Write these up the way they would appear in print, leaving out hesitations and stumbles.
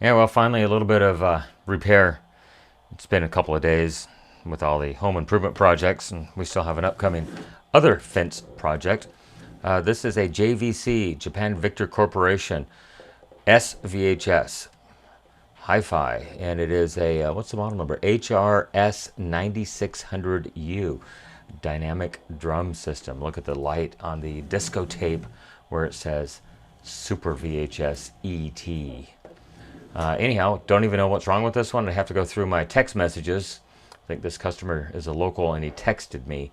Yeah, well, finally a little bit of repair. It's been a couple of days with all the home improvement projects, and we still have an upcoming other fence project. This is a JVC, Japan Victor Corporation, S-VHS Hi-Fi, and it is a, what's the model number? S9600U dynamic drum system. Look at the light on the disco tape where it says Super VHS ET. Anyhow, don't even know what's wrong with this one. I have to go through my text messages. I think this customer is a local and he texted me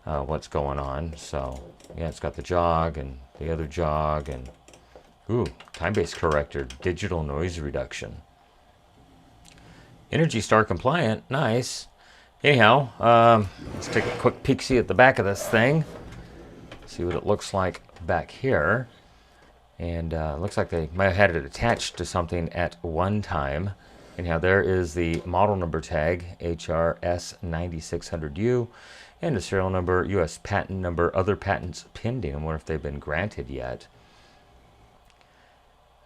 what's going on. So, yeah, it's got the jog and the other jog and, ooh, time-based corrector, digital noise reduction. Energy Star compliant, nice. Anyhow, let's take a quick peek-see at the back of this thing. See what it looks like back here. And looks like they might have had it attached to something at one time. Anyhow, there is the model number tag, HRS9600U, and the serial number, US patent number, other patents pending. I wonder if they've been granted yet.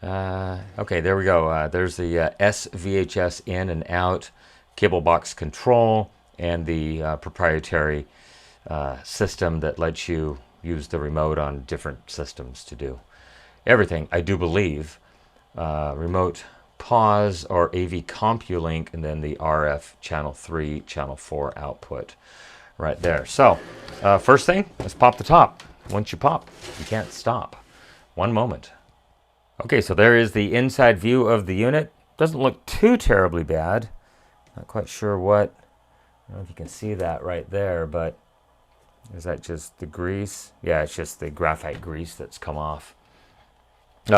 Okay, there we go. There's the S-VHS in and out, cable box control, and the proprietary system that lets you use the remote on different systems to do everything, I do believe. Remote pause or AV CompuLink, and then the RF channel 3, channel 4 output right there. So, first thing, let's pop the top. Once you pop, you can't stop. One moment. Okay, so there is the inside view of the unit. Doesn't look too terribly bad. Not quite sure what, I don't know if you can see that right there, but is that just the grease? Yeah, it's just the graphite grease that's come off.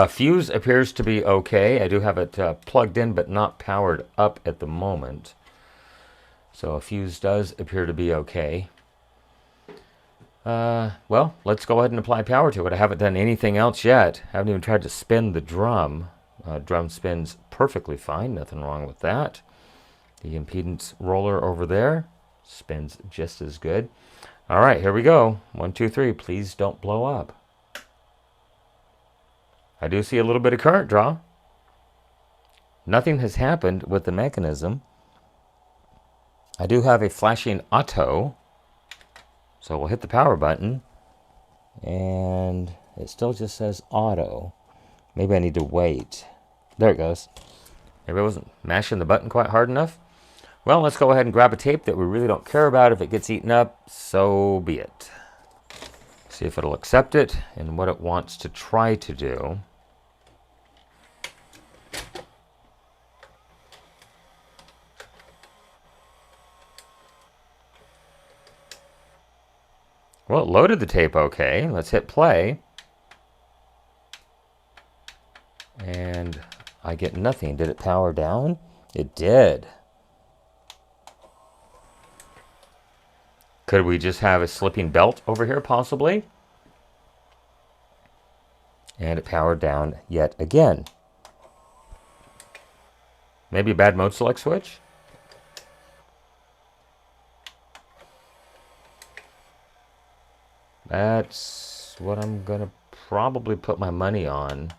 Fuse appears to be okay. I do have it plugged in but not powered up at the moment. So a fuse does appear to be okay. Well, let's go ahead and apply power to it. I haven't done anything else yet. I haven't even tried to spin the drum. Drum spins perfectly fine. Nothing wrong with that. The impedance roller over there spins just as good. All right, here we go. 1, 2, 3. Please don't blow up. I do see a little bit of current draw. Nothing has happened with the mechanism. I do have a flashing auto. So we'll hit the power button. And it still just says auto. Maybe I need to wait. There it goes. Maybe I wasn't mashing the button quite hard enough. Well, let's go ahead and grab a tape that we really don't care about. If it gets eaten up, so be it. See if it'll accept it and what it wants to try to do. Well, it loaded the tape okay. Let's hit play. And I get nothing. Did it power down? It did. Could we just have a slipping belt over here, possibly? And it powered down yet again. Maybe a bad mode select switch? That's what I'm going to probably put my money on.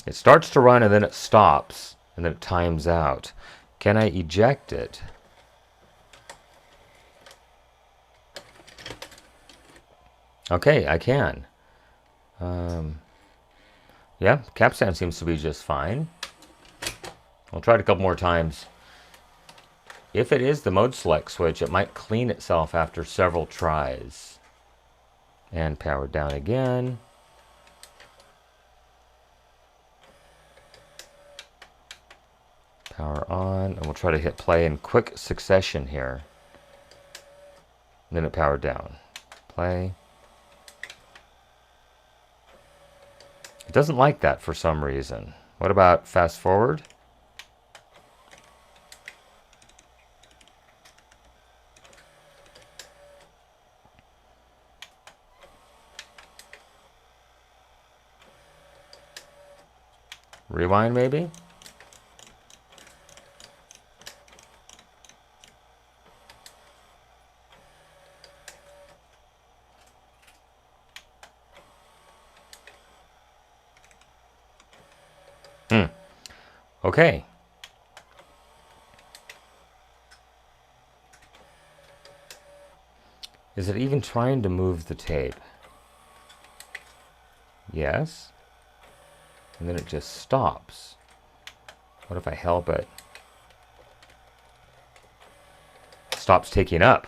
It starts to run and then it stops and then it times out. Can I eject it? Okay, I can. Yeah, capstan seems to be just fine. I'll try it a couple more times. If it is the mode select switch, it might clean itself after several tries. And power down again. Power on, and we'll try to hit play in quick succession here. And then it powered down. Play. It doesn't like that for some reason. What about fast forward? Rewind maybe? Okay. Is it even trying to move the tape? Yes. And then it just stops. What if I help it? Stops taking up.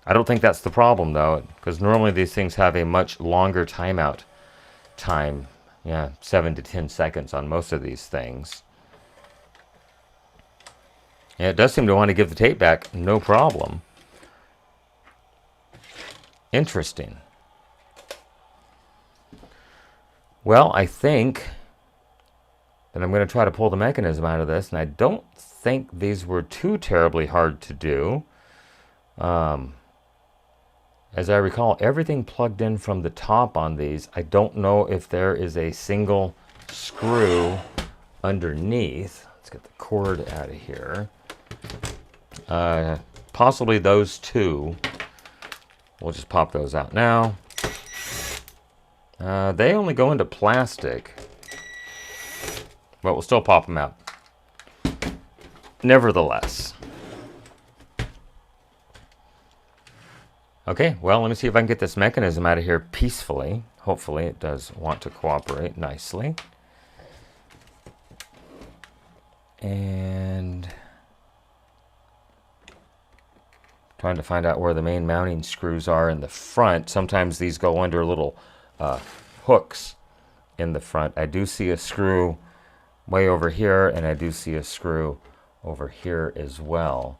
I don't think that's the problem though, because normally these things have a much longer timeout time. Yeah, 7 to 10 seconds on most of these things. And it does seem to want to give the tape back, no problem. Interesting. Well, I think that I'm going to try to pull the mechanism out of this, and I don't think these were too terribly hard to do. As I recall, everything plugged in from the top on these. I don't know if there is a single screw underneath. Let's get the cord out of here. Possibly those two. We'll just pop those out now. They only go into plastic, but we'll still pop them out. Nevertheless. Okay, well, let me see if I can get this mechanism out of here peacefully. Hopefully it does want to cooperate nicely. And trying to find out where the main mounting screws are in the front. Sometimes these go under little hooks in the front. I do see a screw way over here, and I do see a screw over here as well.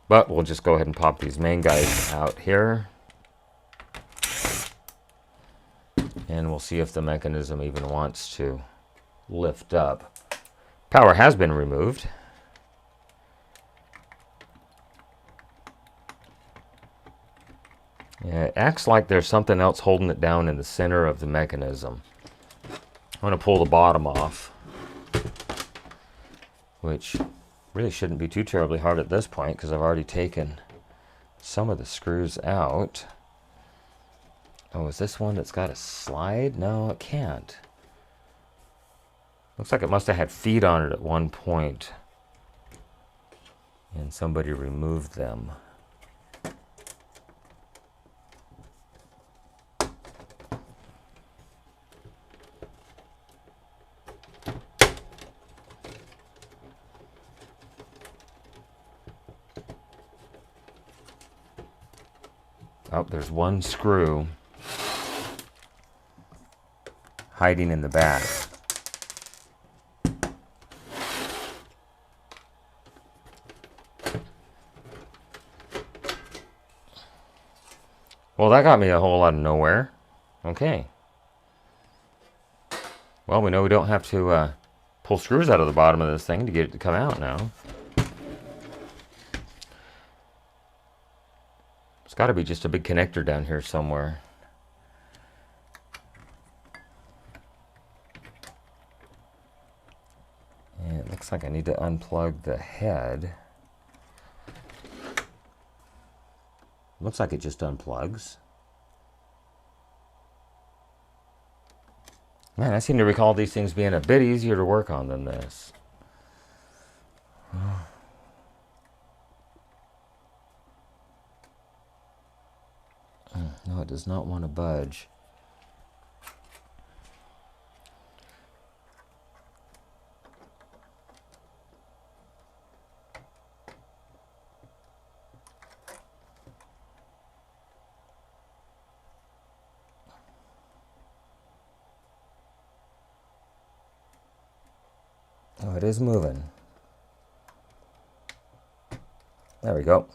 But we'll just go ahead and pop these main guys out here. And we'll see if the mechanism even wants to lift up. Power has been removed. Yeah, it acts like there's something else holding it down in the center of the mechanism. I'm going to pull the bottom off, which really shouldn't be too terribly hard at this point because I've already taken some of the screws out. Oh, is this one that's got a slide? No, it can't. Looks like it must have had feet on it at one point, and somebody removed them. Oh, there's one screw hiding in the back. Well, that got me a whole lot of nowhere. Okay. Well, we know we don't have to pull screws out of the bottom of this thing to get it to come out now. It's got to be just a big connector down here somewhere. And it looks like I need to unplug the head. Looks like it just unplugs. Man, I seem to recall these things being a bit easier to work on than this. No, it does not want to budge. Oh, it is moving. There we go.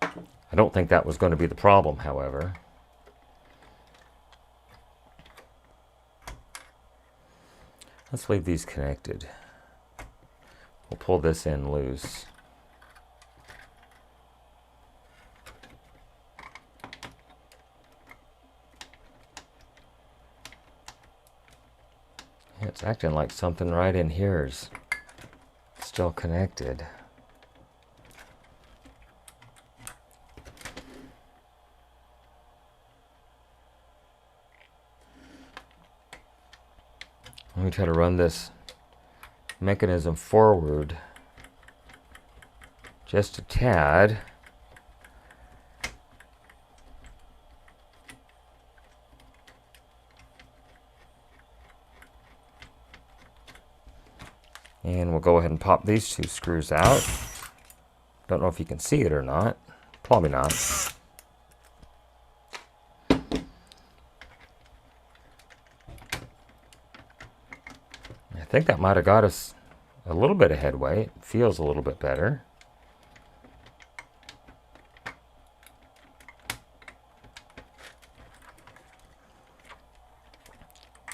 I don't think that was going to be the problem, however. Let's leave these connected. We'll pull this in loose. It's acting like something right in here is still connected. Let me try to run this mechanism forward just a tad. And we'll go ahead and pop these two screws out. Don't know if you can see it or not. Probably not. I think that might have got us a little bit of headway. It feels a little bit better.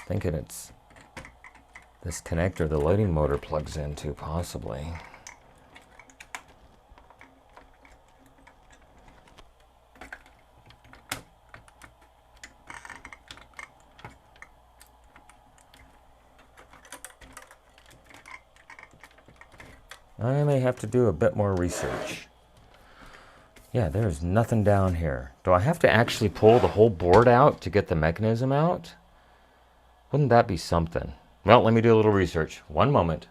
Thinking it's this connector the lighting motor plugs into, possibly. I may have to do a bit more research. Yeah, there's nothing down here. Do I have to actually pull the whole board out to get the mechanism out? Wouldn't that be something? Well, let me do a little research. One moment.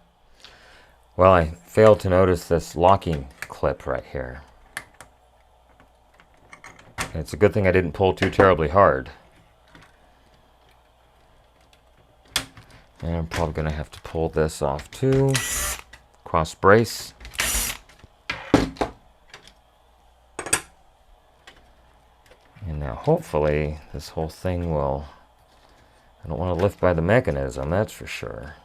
Well, I failed to notice this locking clip right here. It's a good thing I didn't pull too terribly hard. And I'm probably going to have to pull this off too. Cross brace. And now hopefully this whole thing will... I don't want to lift by the mechanism, that's for sure.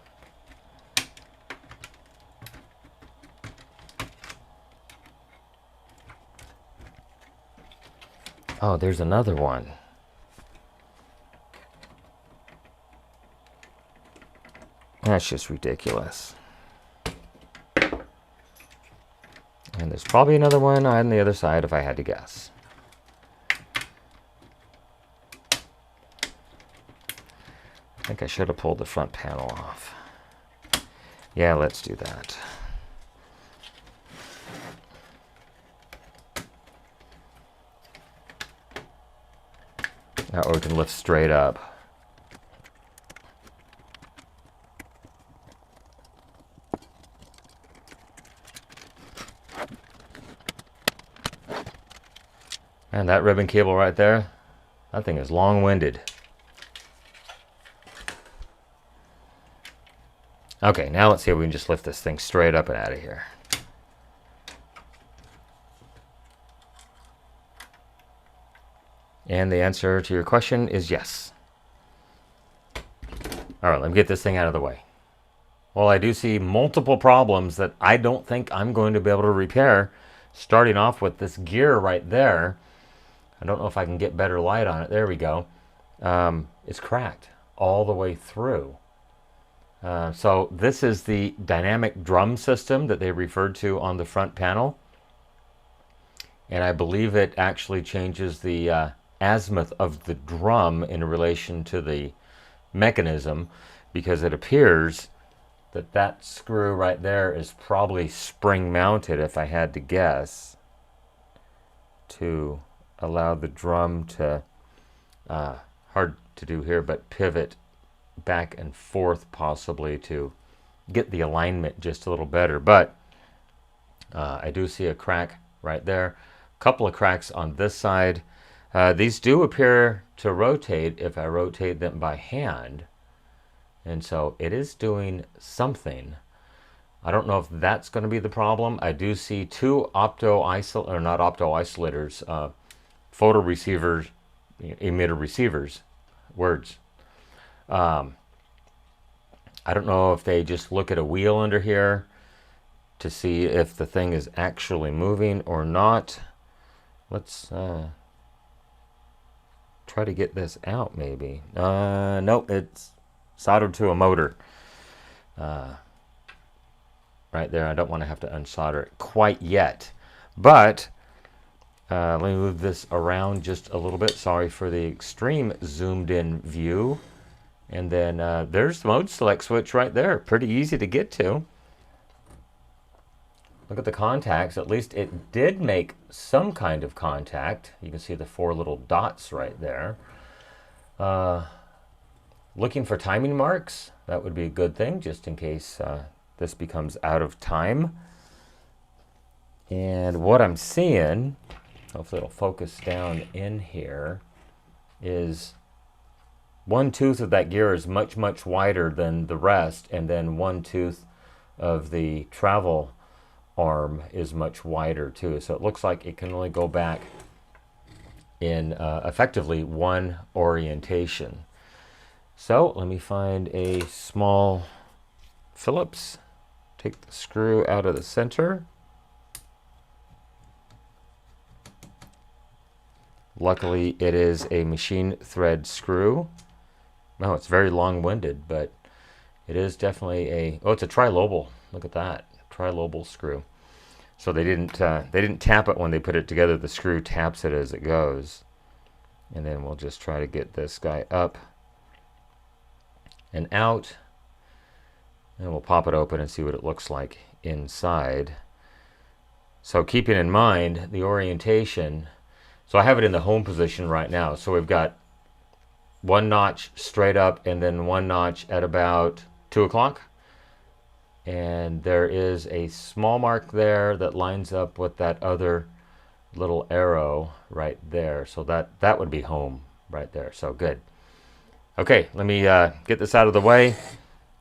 Oh, there's another one. That's just ridiculous. And there's probably another one on the other side if I had to guess. I think I should have pulled the front panel off. Yeah, let's do that. That way we can lift straight up. And that ribbon cable right there, that thing is long-winded. Okay, now let's see if we can just lift this thing straight up and out of here. And the answer to your question is yes. All right, let me get this thing out of the way. Well, I do see multiple problems that I don't think I'm going to be able to repair. Starting off with this gear right there. I don't know if I can get better light on it. There we go. It's cracked all the way through. So this is the dynamic drum system that they referred to on the front panel. And I believe it actually changes the azimuth of the drum in relation to the mechanism, because it appears that that screw right there is probably spring mounted, if I had to guess, to allow the drum to, hard to do here, but pivot back and forth possibly to get the alignment just a little better. But I do see a crack right there, a couple of cracks on this side. These do appear to rotate if I rotate them by hand, and so it is doing something. I don't know if that's going to be the problem. I do see two photo receivers, emitter receivers, words. I don't know if they just look at a wheel under here to see if the thing is actually moving or not. Let's try to get this out maybe. Nope, it's soldered to a motor. Right there, I don't want to have to unsolder it quite yet. But let me move this around just a little bit. Sorry for the extreme zoomed in view. And then there's the mode select switch right there. Pretty easy to get to. Look at the contacts. At least it did make some kind of contact. You can see the four little dots right there. Looking for timing marks, that would be a good thing, just in case this becomes out of time. And what I'm seeing, hopefully it'll focus down in here, is one tooth of that gear is much, much wider than the rest, and then one tooth of the travel arm is much wider too. So it looks like it can only go back in effectively one orientation. So let me find a small Phillips, take the screw out of the center. Luckily it is a machine thread screw. No, it's very long-winded, but it is definitely a, oh, it's a trilobal. Look at that, trilobal screw. So they didn't tap it when they put it together. The screw taps it as it goes. And then we'll just try to get this guy up and out. And we'll pop it open and see what it looks like inside. So keeping in mind the orientation, so I have it in the home position right now. So we've got one notch straight up and then one notch at about 2 o'clock. And there is a small mark there that lines up with that other little arrow right there. So that would be home right there. So good. Okay, let me get this out of the way,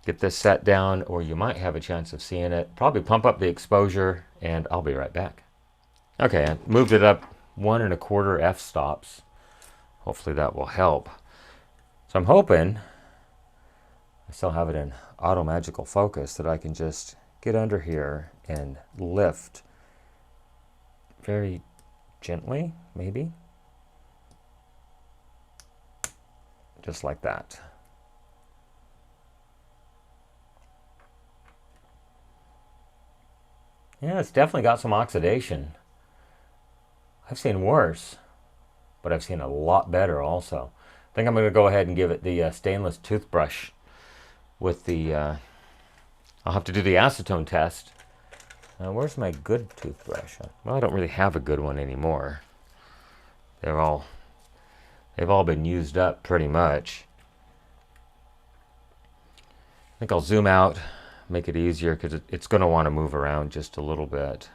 get this set down, or you might have a chance of seeing it. Probably pump up the exposure, and I'll be right back. Okay, I moved it up 1 1/4 f-stops. Hopefully that will help. So I'm hoping I still have it in auto magical focus that I can just get under here and lift very gently, maybe. Just like that. Yeah, it's definitely got some oxidation. I've seen worse, but I've seen a lot better also. I think I'm going to go ahead and give it the stainless toothbrush with the, I'll have to do the acetone test. Where's my good toothbrush? Well, I don't really have a good one anymore. They've all been used up pretty much. I think I'll zoom out, make it easier, because it's going to want to move around just a little bit.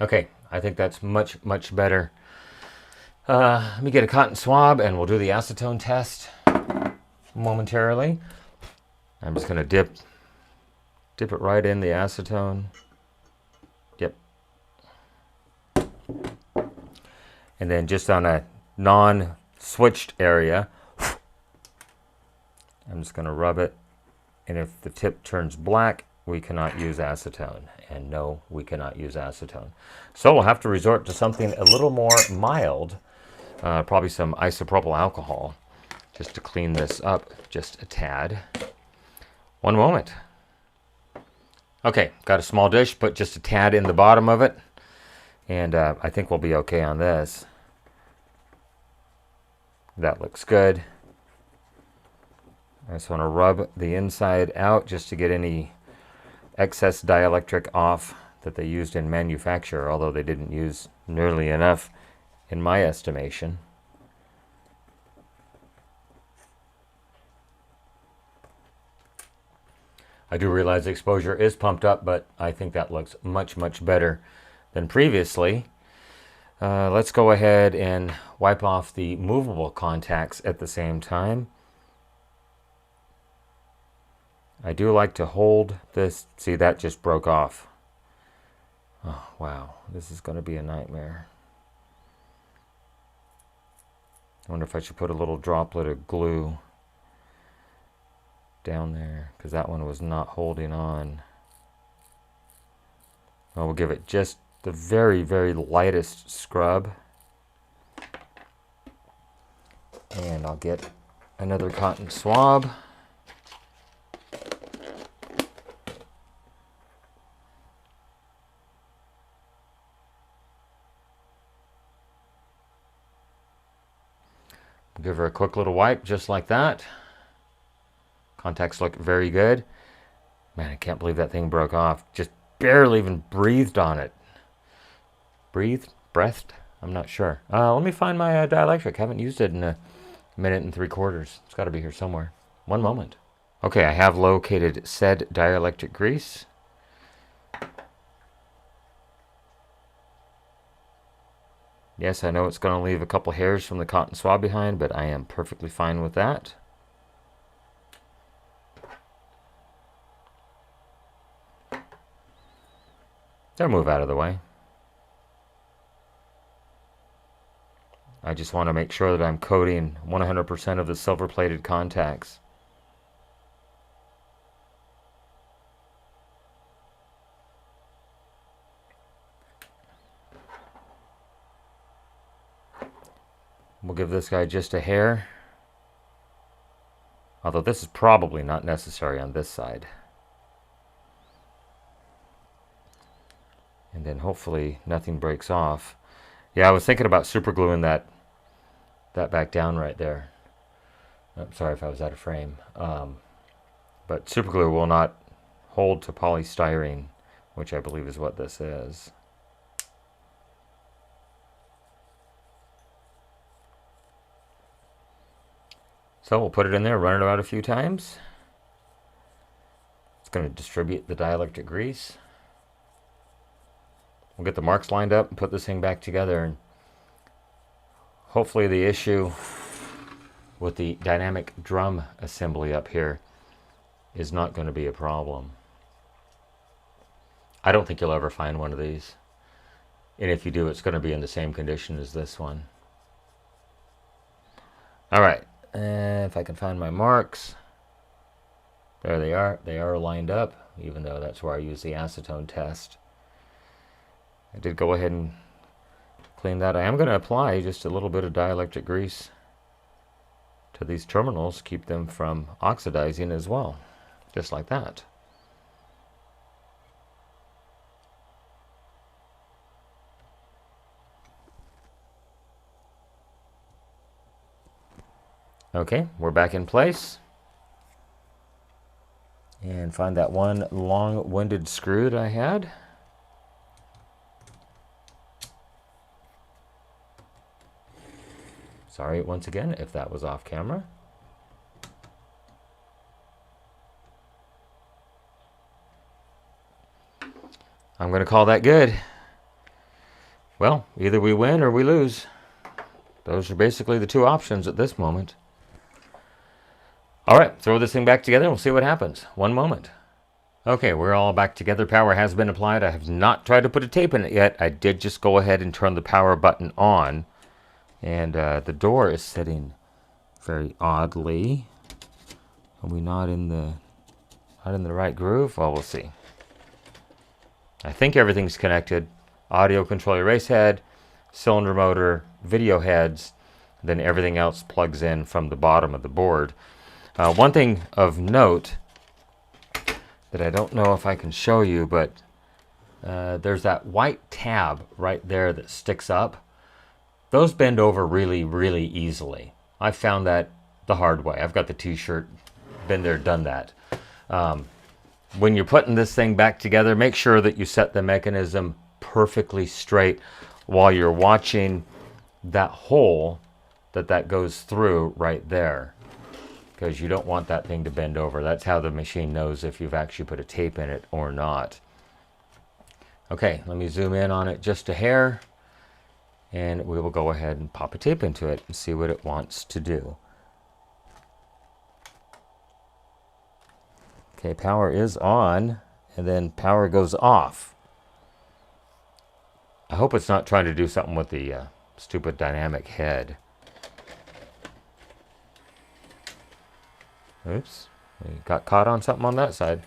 Okay, I think that's much, much better. Let me get a cotton swab and we'll do the acetone test momentarily. I'm just going to dip it right in the acetone. Yep. And then just on a non-switched area, I'm just going to rub it. And if the tip turns black, we cannot use acetone. And no, we cannot use acetone. So we'll have to resort to something a little more mild, probably some isopropyl alcohol, just to clean this up just a tad. One moment. Okay, got a small dish, put just a tad in the bottom of it, and I think we'll be okay on this. That looks good. I just want to rub the inside out just to get any excess dielectric off that they used in manufacture, although they didn't use nearly enough in my estimation. I do realize the exposure is pumped up, but I think that looks much, much better than previously. Let's go ahead and wipe off the movable contacts at the same time. I do like to hold this. See, that just broke off. Oh, wow. This is going to be a nightmare. I wonder if I should put a little droplet of glue down there, because that one was not holding on. Well, we'll give it just the very, very lightest scrub. And I'll get another cotton swab. Give her a quick little wipe just like that. Contacts look very good. Man, I can't believe that thing broke off. Just barely even breathed on it. Breathed? I'm not sure. Let me find my dielectric. Haven't used it in a minute and 3/4. It's got to be here somewhere. One moment. Okay, I have located said dielectric grease. Yes, I know it's going to leave a couple hairs from the cotton swab behind, but I am perfectly fine with that. They'll move out of the way. I just want to make sure that I'm coating 100% of the silver-plated contacts. We'll give this guy just a hair. Although this is probably not necessary on this side. And then hopefully nothing breaks off. Yeah, I was thinking about super gluing that back down right there. I'm sorry if I was out of frame. But super glue will not hold to polystyrene, which I believe is what this is. So we'll put it in there, run it out a few times. It's going to distribute the dielectric grease. We'll get the marks lined up and put this thing back together. And hopefully the issue with the dynamic drum assembly up here is not going to be a problem. I don't think you'll ever find one of these. And if you do, it's going to be in the same condition as this one. All right. If I can find my marks. There they are. They are lined up, even though that's where I use the acetone test. I did go ahead and clean that. I am going to apply just a little bit of dielectric grease to these terminals, keep them from oxidizing as well, just like that. Okay, we're back in place. And find that one long-winded screw that I had. Sorry once again if that was off camera. I'm going to call that good. Well, either we win or we lose. Those are basically the two options at this moment. All right, throw this thing back together and we'll see what happens. One moment. Okay, we're all back together. Power has been applied. I have not tried to put a tape in it yet. I did just go ahead and turn the power button on. And the door is sitting very oddly. Are we not in the right groove? Well, we'll see. I think everything's connected. Audio control erase head, cylinder motor, video heads, then everything else plugs in from the bottom of the board. One thing of note that I don't know if I can show you, but there's that white tab right there that sticks up. Those bend over really, really easily. I found that the hard way. I've got the t-shirt, been there, done that. When you're putting this thing back together, make sure that you set the mechanism perfectly straight while you're watching that hole that goes through right there, because you don't want that thing to bend over. That's how the machine knows if you've actually put a tape in it or not. Okay, let me zoom in on it just a hair, and we will go ahead and pop a tape into it and see what it wants to do. Okay, power is on, and then power goes off. I hope it's not trying to do something with the stupid dynamic head. Oops, we got caught on something on that side.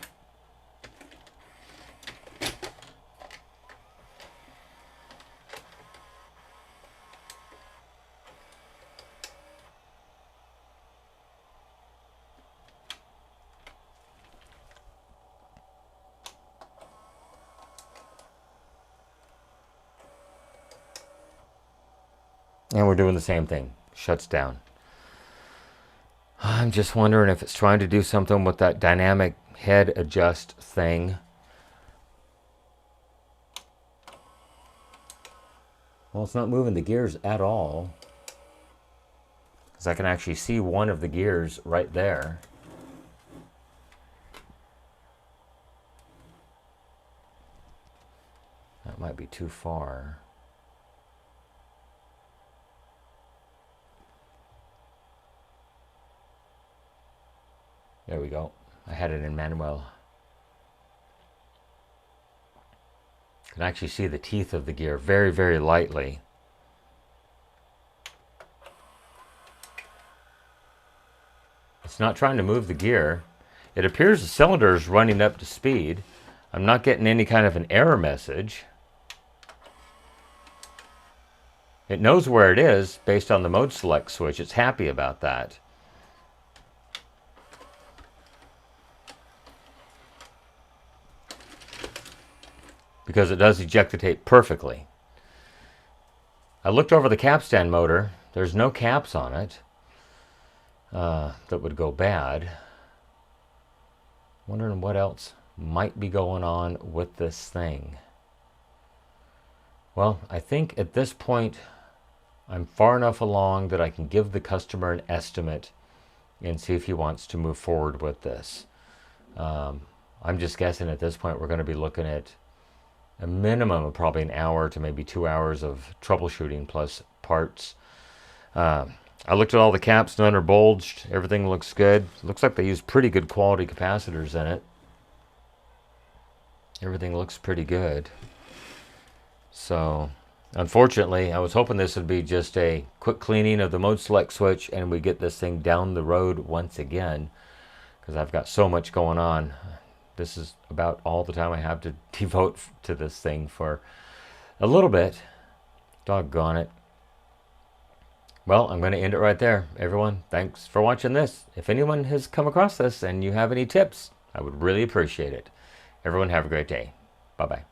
And we're doing the same thing. Shuts down. I'm just wondering if it's trying to do something with that dynamic head adjust thing. Well, it's not moving the gears at all, because I can actually see one of the gears right there. That might be too far. There we go. I had it in manual. You can actually see the teeth of the gear very, very lightly. It's not trying to move the gear. It appears the cylinder is running up to speed. I'm not getting any kind of an error message. It knows where it is based on the mode select switch. It's happy about that. Because it does ejectate perfectly. I looked over the capstan motor. There's no caps on it that would go bad. Wondering what else might be going on with this thing. Well, I think at this point I'm far enough along that I can give the customer an estimate and see if he wants to move forward with this. I'm just guessing at this point we're going to be looking at a minimum of probably an hour to maybe 2 hours of troubleshooting plus parts. I looked at all the caps, none are bulged. Everything looks good. Looks like they use pretty good quality capacitors in it. Everything looks pretty good. So, unfortunately, I was hoping this would be just a quick cleaning of the mode select switch and we get this thing down the road once again, because I've got so much going on. This is about all the time I have to devote to this thing for a little bit. Doggone it. Well, I'm going to end it right there. Everyone, thanks for watching this. If anyone has come across this and you have any tips, I would really appreciate it. Everyone have a great day. Bye-bye.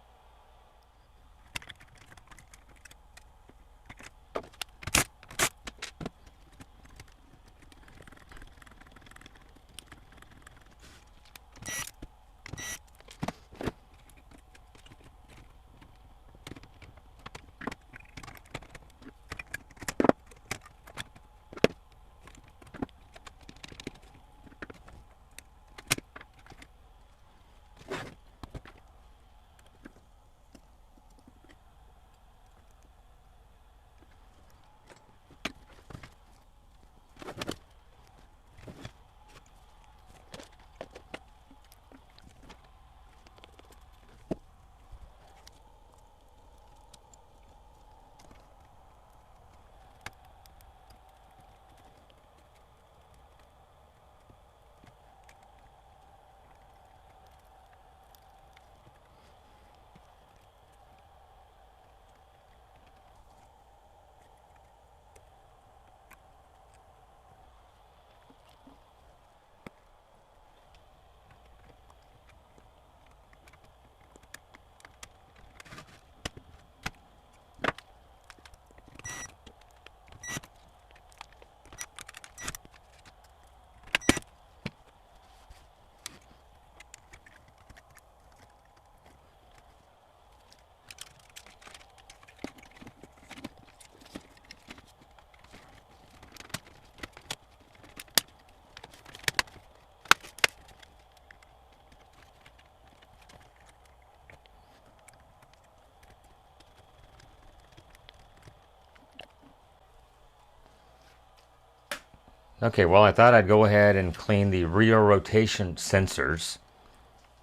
Okay, well, I thought I'd go ahead and clean the rear rotation sensors,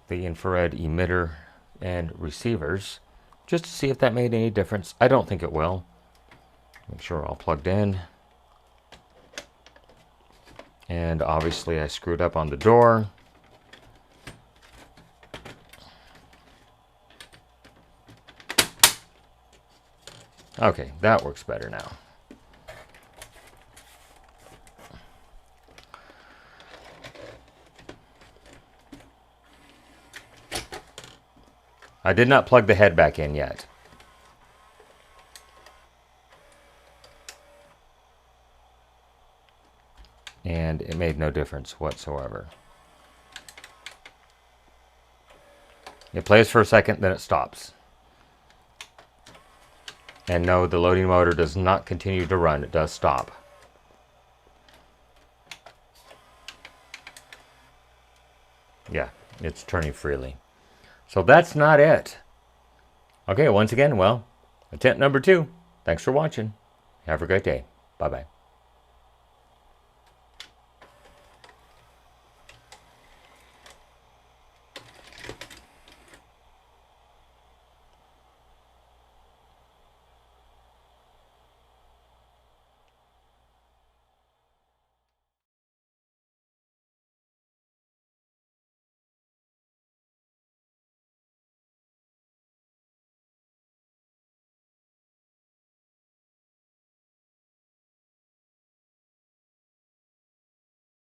the infrared emitter and receivers, just to see if that made any difference. I don't think it will. Make sure all plugged in. And obviously I screwed up on the door. Okay, that works better now. I did not plug the head back in yet. And it made no difference whatsoever. It plays for a second, then it stops. And no, the loading motor does not continue to run. It does stop. Yeah, it's turning freely. So that's not it. Okay, once again, well, attempt number 2. Thanks for watching. Have a great day. Bye-bye.